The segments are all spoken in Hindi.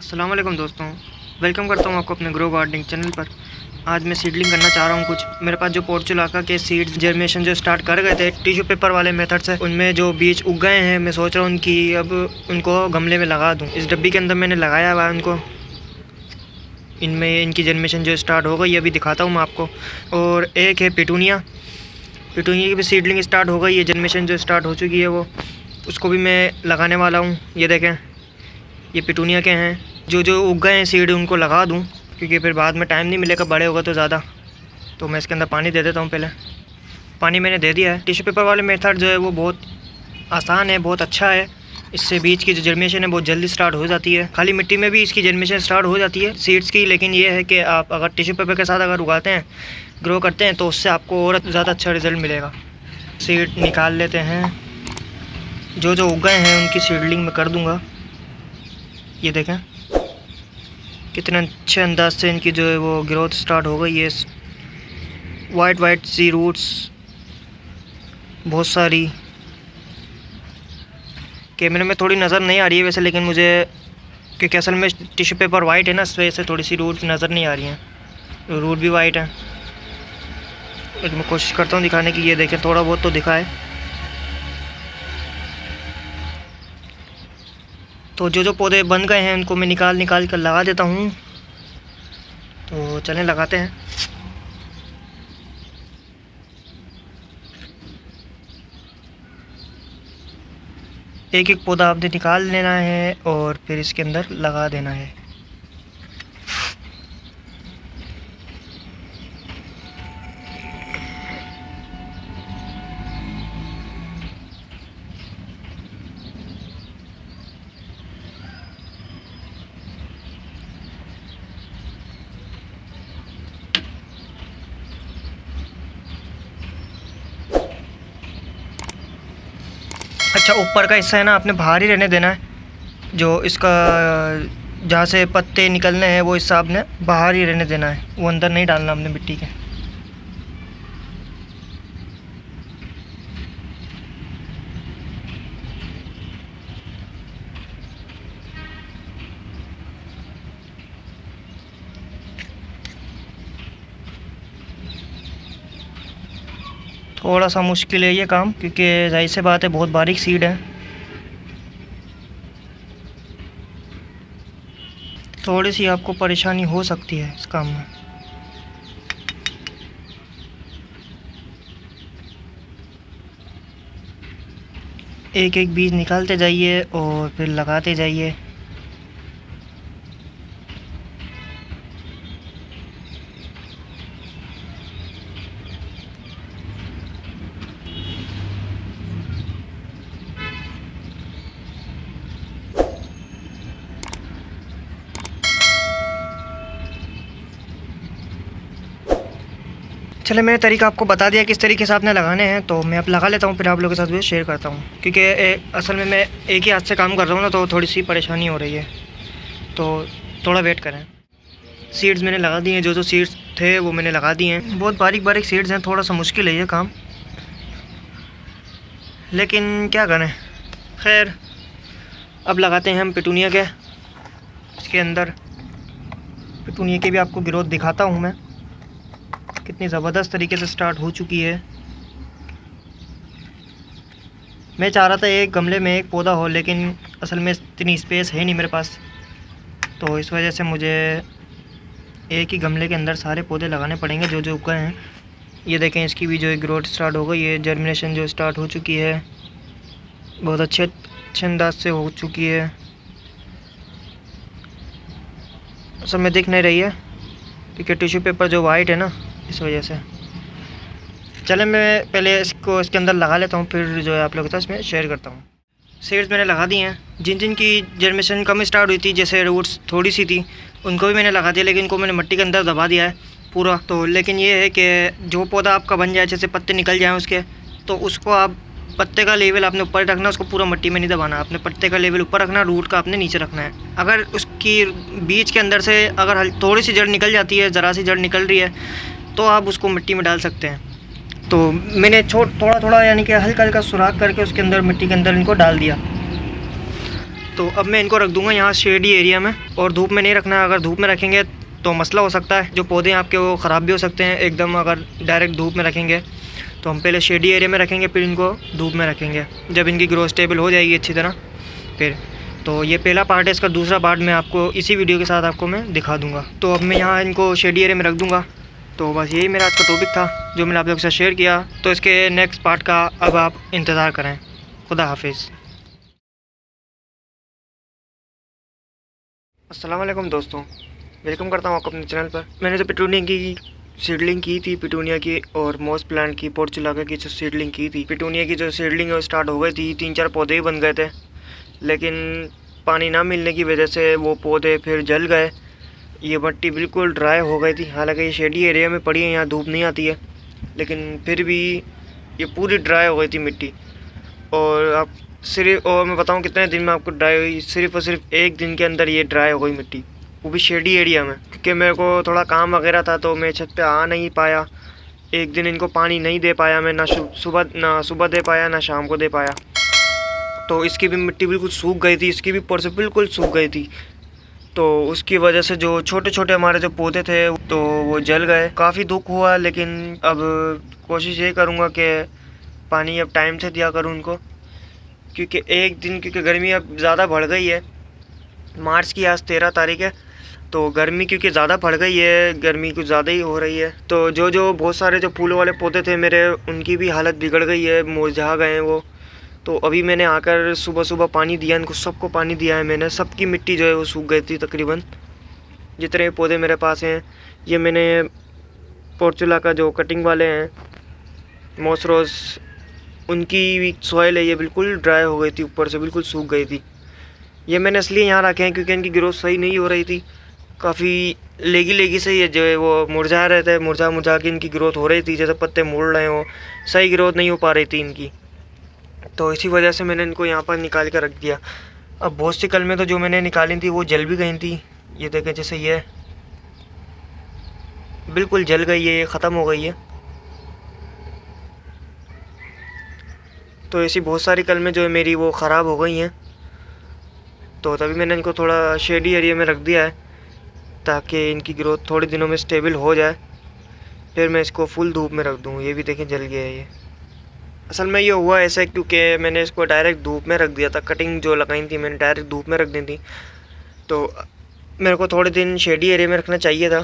अस्सलाम वालेकुम दोस्तों, वेलकम करता हूँ आपको अपने ग्रो गार्डनिंग चैनल पर। आज मैं सीडलिंग करना चाह रहा हूँ कुछ। मेरे पास जो पोर्चुलाका के सीड्स जर्मिनेशन जो स्टार्ट कर गए थे टिश्यू पेपर वाले मेथड से, उनमें जो बीज उग गए हैं, मैं सोच रहा हूँ उनकी अब उनको गमले में लगा दूँ। इस डब्बी के अंदर मैंने लगाया हुआ है उनको। इनमें इनकी जर्मिनेशन जो स्टार्ट हो गई, अभी दिखाता हूँ मैं आपको। और एक है पिटूनिया की भी सीडलिंग स्टार्ट हो गई है, जर्मिनेशन जो स्टार्ट हो चुकी है वो, उसको भी मैं लगाने वाला हूँ। ये देखें, ये पिटूनिया के हैं। जो उग गए हैं सीड उनको लगा दूं, क्योंकि फिर बाद में टाइम नहीं मिलेगा, बड़े होगा तो ज़्यादा। तो मैं इसके अंदर पानी दे देता हूं। पहले पानी मैंने दे दिया है। टिश्यू पेपर वाले मेथड जो है वो बहुत आसान है, बहुत अच्छा है। इससे बीज की जो जर्मिनेशन है बहुत जल्दी स्टार्ट हो जाती है। खाली मिट्टी में भी इसकी जर्मिनेशन स्टार्ट हो जाती है सीड्स की, लेकिन ये है कि आप अगर टिश्यू पेपर के साथ अगर उगाते हैं, ग्रो करते हैं, तो उससे आपको और ज़्यादा अच्छा रिज़ल्ट मिलेगा। सीड निकाल लेते हैं। जो उग गए हैं उनकी सीडलिंग में कर दूँगा। ये देखें कितने अच्छे अंदाज से इनकी जो है वो ग्रोथ स्टार्ट हो गई है। वाइट सी रूट्स बहुत सारी। कैमरे में थोड़ी नज़र नहीं आ रही है वैसे, लेकिन मुझे क्योंकि असल में टिश्यू पेपर वाइट है ना, इस वजह से थोड़ी सी रूट्स नज़र नहीं आ रही हैं। रूट भी वाइट है, लेकिन मैं कोशिश करता हूँ दिखाने की। ये देखें, थोड़ा बहुत तो दिखा है। तो जो पौधे बन गए हैं उनको मैं निकाल कर लगा देता हूँ। तो चलें लगाते हैं। एक एक पौधा आपने निकाल लेना है और फिर इसके अंदर लगा देना है। अच्छा, ऊपर का हिस्सा है ना, आपने बाहर ही रहने देना है। जो इसका जहाँ से पत्ते निकलने हैं वो हिस्सा आपने बाहर ही रहने देना है, वो अंदर नहीं डालना आपने मिट्टी के। थोड़ा सा मुश्किल है ये काम, क्योंकि जाहिर सी बात है बहुत बारीक सीड है। थोड़ी सी आपको परेशानी हो सकती है इस काम में। एक एक बीज निकालते जाइए और फिर लगाते जाइए। चले, मैंने तरीका आपको बता दिया किस तरीके से आपने लगाने हैं, तो मैं अब लगा लेता हूँ, फिर आप लोगों के साथ भी शेयर करता हूँ। क्योंकि असल में मैं एक ही हाथ से काम कर रहा हूँ ना, तो थोड़ी सी परेशानी हो रही है, तो थोड़ा वेट करें। सीड्स मैंने लगा दिए हैं, जो सीड्स थे वो मैंने लगा दिए हैं। बहुत बारीक सीड्स हैं, थोड़ा सा मुश्किल है ये काम, लेकिन क्या करें। खैर, अब लगाते हैं हम पिटूनिया के। इसके अंदर पिटूनिया की भी आपको ग्रोथ दिखाता हूँ मैं, कितनी ज़बरदस्त तरीके से स्टार्ट हो चुकी है। मैं चाह रहा था एक गमले में एक पौधा हो, लेकिन असल में इतनी स्पेस है नहीं मेरे पास, तो इस वजह से मुझे एक ही गमले के अंदर सारे पौधे लगाने पड़ेंगे जो उग गए हैं। ये देखें, इसकी भी जो ग्रोथ स्टार्ट हो गई है, जर्मिनेशन जो स्टार्ट हो चुकी है, बहुत अच्छे अंदाज से हो चुकी है। असल में दिख नहीं रही है क्योंकि टिश्यू पेपर जो वाइट है ना, इस वजह से। चले, मैं पहले इसको इसके अंदर लगा लेता हूँ, फिर जो है आप लोगों के साथ इसमें शेयर करता हूँ। सीड्स मैंने लगा दिए हैं। जिन की जर्मिनेशन कम स्टार्ट हुई थी, जैसे रूट्स थोड़ी सी थी, उनको भी मैंने लगा दिया, लेकिन इनको मैंने मिट्टी के अंदर दबा दिया है पूरा। तो लेकिन ये है कि जो पौधा आपका बन जाए, जैसे पत्ते निकल जाएँ उसके, तो उसको आप पत्ते का लेवल आपने ऊपर रखना, उसको पूरा मिट्टी में नहीं दबाना। आपने पत्ते का लेवल ऊपर रखना, रूट का आपने नीचे रखना है। अगर उसकी बीज के अंदर से अगर थोड़ी सी जड़ निकल जाती है, ज़रा सी जड़ निकल रही है, तो आप उसको मिट्टी में डाल सकते हैं। तो मैंने थोड़ा यानी कि हल्का सुराख करके उसके अंदर मिट्टी के अंदर इनको डाल दिया। तो अब मैं इनको रख दूंगा यहाँ शेडी एरिया में, और धूप में नहीं रखना है। अगर धूप में रखेंगे तो मसला हो सकता है, जो पौधे आपके वो ख़राब भी हो सकते हैं एकदम, अगर डायरेक्ट धूप में रखेंगे। तो हम पहले शेडी एरिया में रखेंगे, फिर इनको धूप में रखेंगे जब इनकी ग्रोथ स्टेबल हो जाएगी अच्छी तरह फिर। तो ये पहला पार्ट है, इसका दूसरा पार्ट मैं आपको इसी वीडियो के साथ आपको मैं दिखा दूँगा। तो अब मैं यहाँ इनको शेडी एरिया में रख दूँगा। तो बस यही मेरा आज का टॉपिक था जो मैंने आप लोगों के साथ शेयर किया। तो इसके नेक्स्ट पार्ट का अब आप इंतज़ार करें। खुदा हाफिज़। अस्सलाम वालेकुम दोस्तों, वेलकम करता हूँ आपको अपने चैनल पर। मैंने जो पिटूनिया की सीडलिंग की थी, पिटूनिया की और मॉस प्लांट की, पोर्चुलाका की जो सीडलिंग की थी, पिटूनिया की जो सीडलिंग है वो स्टार्ट हो गई थी। 3-4 पौधे ही बन गए थे, लेकिन पानी ना मिलने की वजह से वो पौधे फिर जल गए। ये मिट्टी बिल्कुल ड्राई हो गई थी। हालांकि ये शेडी एरिया में पड़ी है, यहाँ धूप नहीं आती है, लेकिन फिर भी ये पूरी ड्राई हो गई थी मिट्टी। और आप और मैं बताऊँ कितने दिन में आपको ड्राई हुई, सिर्फ और सिर्फ 1 दिन के अंदर ये ड्राई हो गई मिट्टी, वो भी शेडी एरिया में। क्योंकि मेरे को थोड़ा काम वगैरह था तो मैं छत पे आ नहीं पाया। 1 दिन इनको पानी नहीं दे पाया मैं, ना सुबह दे पाया ना शाम को दे पाया। तो इसकी भी मिट्टी बिल्कुल सूख गई थी, इसकी भी ऊपर से बिल्कुल सूख गई थी। तो उसकी वजह से जो छोटे छोटे हमारे जो पौधे थे तो वो जल गए। काफ़ी दुख हुआ, लेकिन अब कोशिश ये करूँगा कि पानी अब टाइम से दिया करूँ उनको। क्योंकि गर्मी अब ज़्यादा बढ़ गई है। मार्च की आज 13 तारीख है, तो गर्मी क्योंकि ज़्यादा बढ़ गई है, गर्मी कुछ ज़्यादा ही हो रही है। तो जो बहुत सारे जो फूलों वाले पौधे थे मेरे, उनकी भी हालत बिगड़ गई है, मुरझा गए हैं वो। तो अभी मैंने आकर सुबह सुबह पानी दिया इनको, सबको पानी दिया है मैंने। सबकी मिट्टी जो है वो सूख गई थी तकरीबन, जितने पौधे मेरे पास हैं। ये मैंने पोर्चुलाका जो कटिंग वाले हैं, मॉस रोज़, उनकी भी सॉइल है ये बिल्कुल ड्राई हो गई थी, ऊपर से बिल्कुल सूख गई थी। ये मैंने इसलिए यहाँ रखे हैं क्योंकि इनकी ग्रोथ सही नहीं हो रही थी। काफ़ी लेगी से ये जो है वो मुरझा रहे थे, मुरझा के इनकी ग्रोथ हो रही थी, जैसे पत्ते मुड़ रहे हो, सही ग्रोथ नहीं हो पा रही थी इनकी। तो इसी वजह से मैंने इनको यहाँ पर निकाल कर रख दिया। अब बहुत सी कलमें तो जो मैंने निकाली थी वो जल भी गई थी। ये देखें, जैसे ये बिल्कुल जल गई है, ये ख़त्म हो गई है। तो ऐसी बहुत सारी कलमें जो है मेरी वो ख़राब हो गई हैं। तो तभी मैंने इनको थोड़ा शेडी एरिया में रख दिया है, ताकि इनकी ग्रोथ थोड़े दिनों में स्टेबल हो जाए, फिर मैं इसको फुल धूप में रख दूँ। ये भी देखें जल गया है ये। असल में ये हुआ ऐसा क्योंकि मैंने इसको डायरेक्ट धूप में रख दिया था। कटिंग जो लगाई थी मैंने डायरेक्ट धूप में रख दी थी, तो मेरे को थोड़े दिन शेडी एरिया में रखना चाहिए था।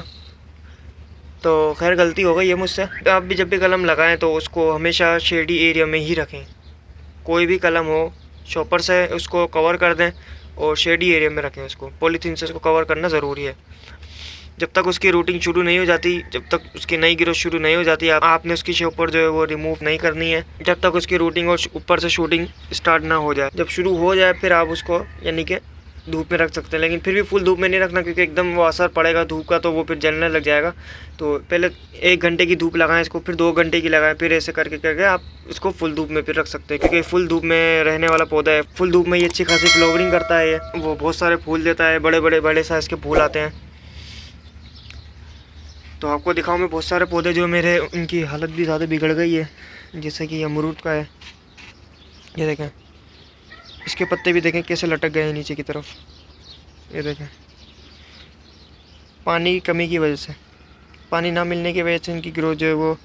तो खैर गलती हो गई है मुझसे। आप भी जब भी कलम लगाएं तो उसको हमेशा शेडी एरिया में ही रखें। कोई भी कलम हो, शॉपर से उसको कवर कर दें और शेडी एरिया में रखें उसको। पॉलीथीन से उसको कवर करना ज़रूरी है। जब तक उसकी रूटिंग शुरू नहीं हो जाती, जब तक उसकी नई ग्रोथ शुरू नहीं हो जाती, आपने उसकी शॉपर जो है वो रिमूव नहीं करनी है जब तक उसकी रूटिंग और ऊपर से शूटिंग स्टार्ट ना हो जाए। जब शुरू हो जाए फिर आप उसको यानी कि धूप में रख सकते हैं, लेकिन फिर भी फुल धूप में नहीं रखना, क्योंकि एकदम वो असर पड़ेगा धूप का तो वो फिर जलने लग जाएगा। तो पहले 1 घंटे की धूप लगाएं इसको, फिर 2 घंटे की लगाएं, फिर ऐसे करके आप इसको फुल धूप में फिर रख सकते हैं। क्योंकि फुल धूप में रहने वाला पौधा है। फुल धूप में ये अच्छी खासी फ्लावरिंग करता है, ये वो बहुत सारे फूल देता है, बड़े साइज़ के फूल आते हैं। तो आपको दिखाऊँ मैं बहुत सारे पौधे जो मेरे, उनकी हालत भी ज़्यादा बिगड़ गई है। जैसे कि अमरूद का है, ये देखें, इसके पत्ते भी देखें कैसे लटक गए हैं नीचे की तरफ। ये देखें, पानी की कमी की वजह से, पानी ना मिलने की वजह से इनकी ग्रोथ जो है वो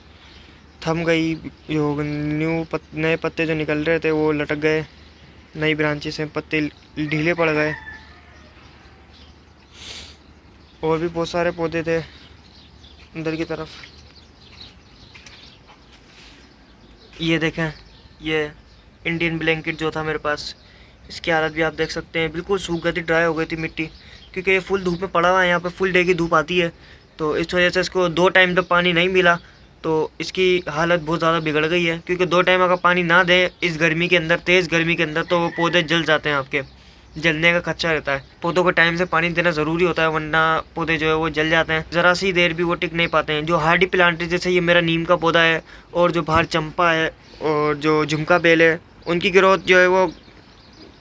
थम गई। जो नए पत्ते जो निकल रहे थे वो लटक गए, नई ब्रांचेस हैं, पत्ते ढीले पड़ गए। और भी बहुत सारे पौधे थे अंदर की तरफ। ये देखें, ये इंडियन ब्लैंकेट जो था मेरे पास, इसकी हालत भी आप देख सकते हैं, बिल्कुल सूख गई थी, ड्राई हो गई थी मिट्टी। क्योंकि ये फुल धूप में पड़ा हुआ है, यहाँ पे फुल डे की धूप आती है, तो इस वजह से इसको 2 टाइम तक पानी नहीं मिला, तो इसकी हालत बहुत ज़्यादा बिगड़ गई है। क्योंकि 2 टाइम अगर पानी ना दे इस गर्मी के अंदर, तेज़ गर्मी के अंदर, तो वो पौधे जल जाते हैं, आपके जलने का खर्चा रहता है। पौधों को टाइम से पानी देना ज़रूरी होता है, वरना पौधे जो है वो जल जाते हैं। ज़रा सी देर भी वो टिक नहीं पाते हैं। जो हार्डी प्लांट है, जैसे ये मेरा नीम का पौधा है, और जो बाहर चंपा है, और जो झुमका बेल है, उनकी ग्रोथ जो है वो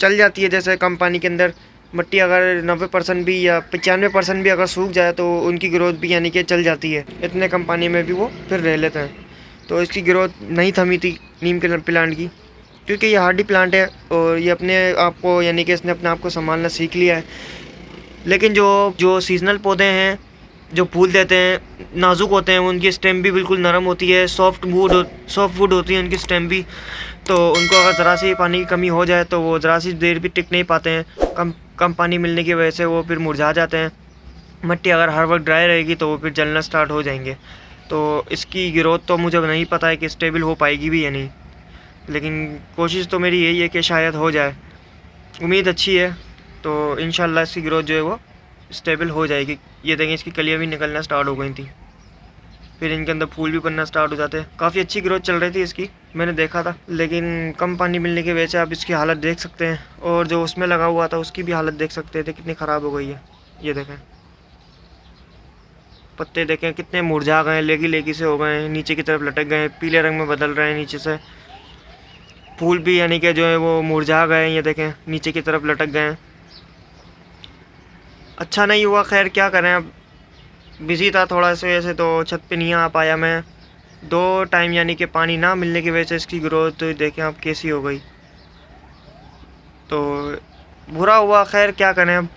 चल जाती है। जैसे कम पानी के अंदर मिट्टी अगर 90% भी या 95% भी अगर सूख जाए तो उनकी ग्रोथ भी यानी कि चल जाती है। इतने कम पानी में भी वो फिर रह लेते हैं। तो इसकी ग्रोथ नहीं थमी थी नीम के प्लांट की, क्योंकि ये हार्डी प्लांट है और ये अपने आप को यानी कि इसने अपने आप को संभालना सीख लिया है। लेकिन जो जो सीजनल पौधे हैं जो फूल देते हैं नाजुक होते हैं, उनकी स्टेम भी बिल्कुल नरम होती है, सॉफ्ट वुड होती है उनकी स्टेम भी। तो उनको अगर ज़रा सी पानी की कमी हो जाए तो वो ज़रा सी देर भी टिक नहीं पाते हैं। कम पानी मिलने की वजह से वो फिर मुरझा जाते हैं। मिट्टी अगर हर वक्त ड्राई रहेगी तो वो फिर जलना स्टार्ट हो जाएंगे। तो इसकी ग्रोथ तो मुझे नहीं पता है कि स्टेबल हो पाएगी भी या नहीं, लेकिन कोशिश तो मेरी यही है कि शायद हो जाए। उम्मीद अच्छी है, तो इंशाल्लाह इसकी ग्रोथ जो है वो स्टेबल हो जाएगी। ये देखें इसकी कलियाँ भी निकलना स्टार्ट हो गई थी, फिर इनके अंदर फूल भी बनना स्टार्ट हो जाते हैं। काफ़ी अच्छी ग्रोथ चल रही थी इसकी, मैंने देखा था, लेकिन कम पानी मिलने की वजह से आप इसकी हालत देख सकते हैं। और जो उसमें लगा हुआ था उसकी भी हालत देख सकते थे कितनी ख़राब हो गई है। ये देखें पत्ते देखें कितने मुरझा गए, लेगी से हो गए हैं, नीचे की तरफ लटक गए हैं, पीले रंग में बदल रहे हैं नीचे से। फूल भी यानी कि जो है वो मुरझा गए हैं, ये देखें नीचे की तरफ लटक गए हैं। अच्छा नहीं हुआ, खैर क्या करें, अब बिज़ी था थोड़ा इस वजह से तो छत पे नहीं आ पाया मैं। 2 टाइम यानी कि पानी ना मिलने की वजह से इसकी ग्रोथ देखें आप कैसी हो गई। तो बुरा हुआ, खैर क्या करें, अब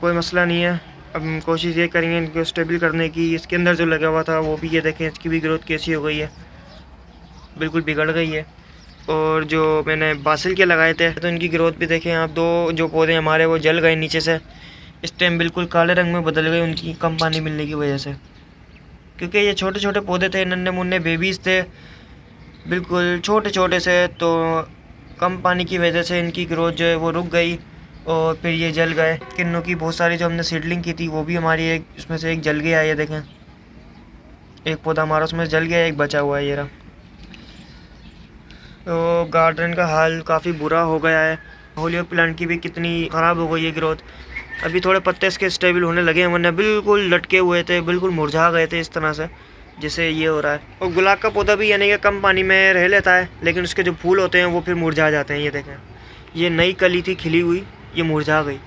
कोई मसला नहीं है। अब हम कोशिश ये करेंगे इनको स्टेबल करने की। इसके अंदर जो लगा हुआ था वो भी ये देखें इसकी भी ग्रोथ कैसी हो गई है, बिल्कुल बिगड़ गई है। और जो मैंने बासिल के लगाए थे तो इनकी ग्रोथ भी देखें आप। 2 जो पौधे हमारे वो जल गए नीचे से, इस टाइम बिल्कुल काले रंग में बदल गए उनकी कम पानी मिलने की वजह से। क्योंकि ये छोटे छोटे पौधे थे, नन्हे मुन्ने बेबीज़ थे, बिल्कुल छोटे छोटे से, तो कम पानी की वजह से इनकी ग्रोथ जो है वो रुक गई और फिर ये जल गए। किन्नों की बहुत सारी जो हमने सीडलिंग की थी वो भी हमारी एक उसमें से एक जल गया है। ये देखें एक पौधा हमारा उसमें जल गया, एक बचा हुआ है ये रहा। तो गार्डन का हाल काफ़ी बुरा हो गया है। होलियो प्लांट की भी कितनी ख़राब हो गई है ग्रोथ। अभी थोड़े पत्ते इसके स्टेबल होने लगे हैं, वरना बिल्कुल लटके हुए थे, बिल्कुल मुरझा गए थे इस तरह से जैसे ये हो रहा है। और गुलाब का पौधा भी यानी कि कम पानी में रह लेता है, लेकिन उसके जो फूल होते हैं वो फिर मुरझा जाते हैं। ये देखें ये नई कली थी खिली हुई, ये मुरझा गई।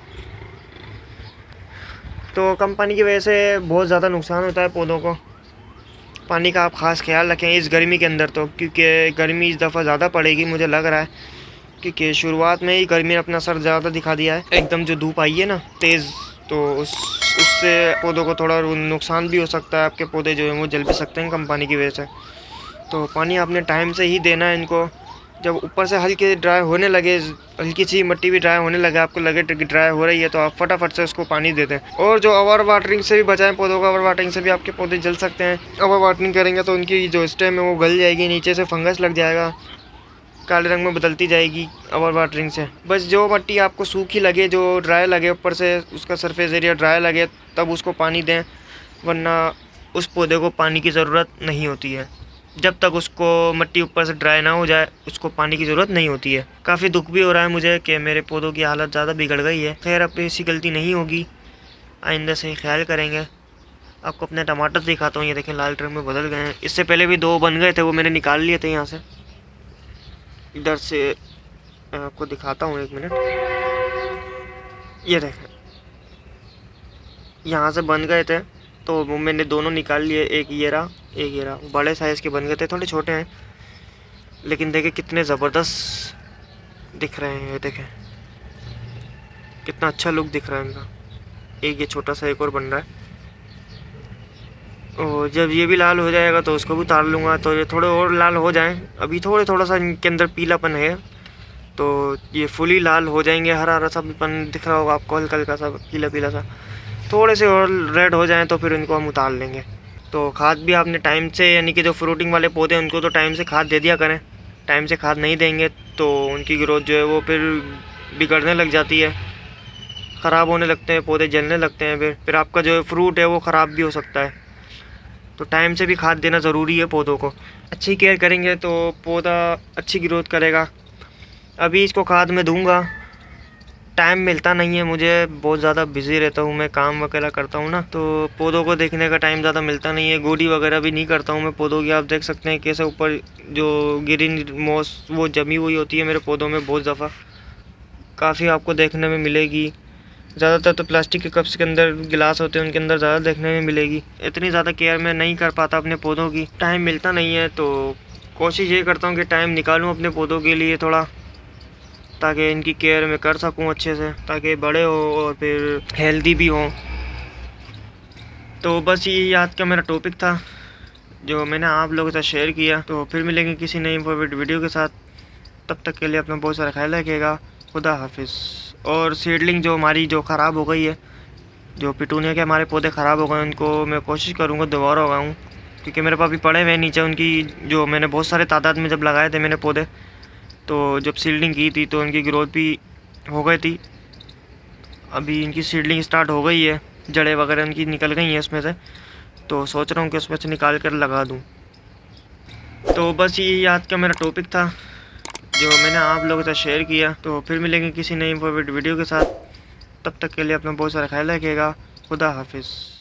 तो कम पानी की वजह से बहुत ज़्यादा नुकसान होता है पौधों को। पानी का आप ख़ास ख्याल रखें इस गर्मी के अंदर, तो क्योंकि गर्मी इस दफ़ा ज़्यादा पड़ेगी मुझे लग रहा है, क्योंकि शुरुआत में ही गर्मी ने अपना असर ज़्यादा दिखा दिया है। एकदम जो धूप आई है ना तेज़, तो उससे पौधों को थोड़ा नुकसान भी हो सकता है। आपके पौधे जो हैं वो जल भी सकते हैं कम पानी की वजह से। तो पानी आपने टाइम से ही देना है इनको। जब ऊपर से हल्के ड्राई होने लगे, हल्की सी मिट्टी भी ड्राई होने लगे, आपको लगे कि ड्राई हो रही है, तो आप फटाफट से उसको पानी दे दें। और जो ओवर वाटरिंग से भी बचाएं पौधों को, ओवर वाटरिंग से भी आपके पौधे जल सकते हैं। ओवर वाटरिंग करेंगे तो उनकी जो स्टेम है वो गल जाएगी, नीचे से फंगस लग जाएगा, काले रंग में बदलती जाएगी ओवर वाटरिंग से। बस जो मिट्टी आपको सूखी लगे, जो ड्राई लगे, ऊपर से उसका सरफेस एरिया ड्राई लगे, तब उसको पानी दें, वरना उस पौधे को पानी की ज़रूरत नहीं होती है। जब तक उसको मिट्टी ऊपर से ड्राई ना हो जाए उसको पानी की ज़रूरत नहीं होती है। काफ़ी दुख भी हो रहा है मुझे कि मेरे पौधों की हालत ज़्यादा बिगड़ गई है। खैर अब ऐसी गलती नहीं होगी, आइंदा से ख्याल करेंगे। आपको अपने टमाटर दिखाता हूँ, ये देखें लाल रंग में बदल गए हैं। इससे पहले भी 2 बन गए थे, वो मैंने निकाल लिए थे यहाँ से। इधर से आपको दिखाता हूँ, 1 मिनट। ये देखें यहाँ से बन गए थे तो वो मैंने दोनों निकाल लिए, एक ये रहा एक ये रहा। बड़े साइज़ के बन गए थे, थोड़े छोटे हैं लेकिन देखें कितने ज़बरदस्त दिख रहे हैं। ये देखें कितना अच्छा लुक दिख रहा है इनका। एक ये छोटा सा एक और बन रहा है, और जब ये भी लाल हो जाएगा तो उसको भी उतार लूँगा। तो ये थोड़े और लाल हो जाएं, अभी थोड़ा सा इनके अंदर पीलापन है, तो ये फुली लाल हो जाएंगे। हरा हरा सा पन दिख रहा होगा आपको, हल्का हल्का सा पीला सा। थोड़े से और रेड हो जाएं तो फिर इनको हम उतार लेंगे। तो खाद भी आपने टाइम से, यानी कि जो फ्रूटिंग वाले पौधे हैं उनको तो टाइम से खाद दे दिया करें। टाइम से खाद नहीं देंगे तो उनकी ग्रोथ जो है वो फिर बिगड़ने लग जाती है, ख़राब होने लगते हैं पौधे, जलने लगते हैं। फिर आपका जो फ्रूट है वो ख़राब भी हो सकता है। तो टाइम से भी खाद देना ज़रूरी है पौधों को। अच्छी केयर करेंगे तो पौधा अच्छी ग्रोथ करेगा। अभी इसको खाद में दूंगा, टाइम मिलता नहीं है मुझे, बहुत ज़्यादा बिज़ी रहता हूँ मैं, काम वगैरह करता हूँ ना, तो पौधों को देखने का टाइम ज़्यादा मिलता नहीं है। गोडी वगैरह भी नहीं करता हूँ मैं पौधों की। आप देख सकते हैं कैसे ऊपर जो ग्रीन मॉस वो जमी हुई होती है मेरे पौधों में बहुत दफ़ा, काफ़ी आपको देखने में मिलेगी। ज़्यादातर तो प्लास्टिक के कप्स के अंदर गिलास होते हैं, उनके अंदर ज़्यादा देखने में मिलेगी। इतनी ज़्यादा केयर मैं नहीं कर पाता अपने पौधों की, टाइम मिलता नहीं है। तो कोशिश ये करता हूँ कि टाइम निकालूँ अपने पौधों के लिए थोड़ा, ताकि इनकी केयर मैं कर सकूं अच्छे से, ताकि बड़े हो और फिर हेल्दी भी हों। तो बस ये आज का मेरा टॉपिक था जो मैंने आप लोगों के साथ शेयर किया। तो फिर मिलेंगे किसी नई वीडियो के साथ, तब तक के लिए अपना बहुत सारा ख्याल रखिएगा। खुदा हाफिज़। और सीडलिंग जो हमारी जो ख़राब हो गई है, जो पिटूनिया के हमारे पौधे ख़राब हो गए, उनको मैं कोशिश करूँगा दोबारा उगाऊँ, क्योंकि मेरे पास भी पड़े हुए नीचे उनकी, जो मैंने बहुत सारे तादाद में जब लगाए थे मैंने पौधे, तो जब सीडलिंग की थी तो उनकी ग्रोथ भी हो गई थी। अभी इनकी सीडलिंग स्टार्ट हो गई है, जड़ें वगैरह उनकी निकल गई हैं उसमें से, तो सोच रहा हूँ कि उसमें से निकाल कर लगा दूँ। तो बस ये आज का मेरा टॉपिक था जो मैंने आप लोगों के साथ शेयर किया। तो फिर मिलेंगे किसी नई वीडियो के साथ, तब तक के लिए अपना बहुत सारा ख्याल रखिएगा। खुदा हाफिज़।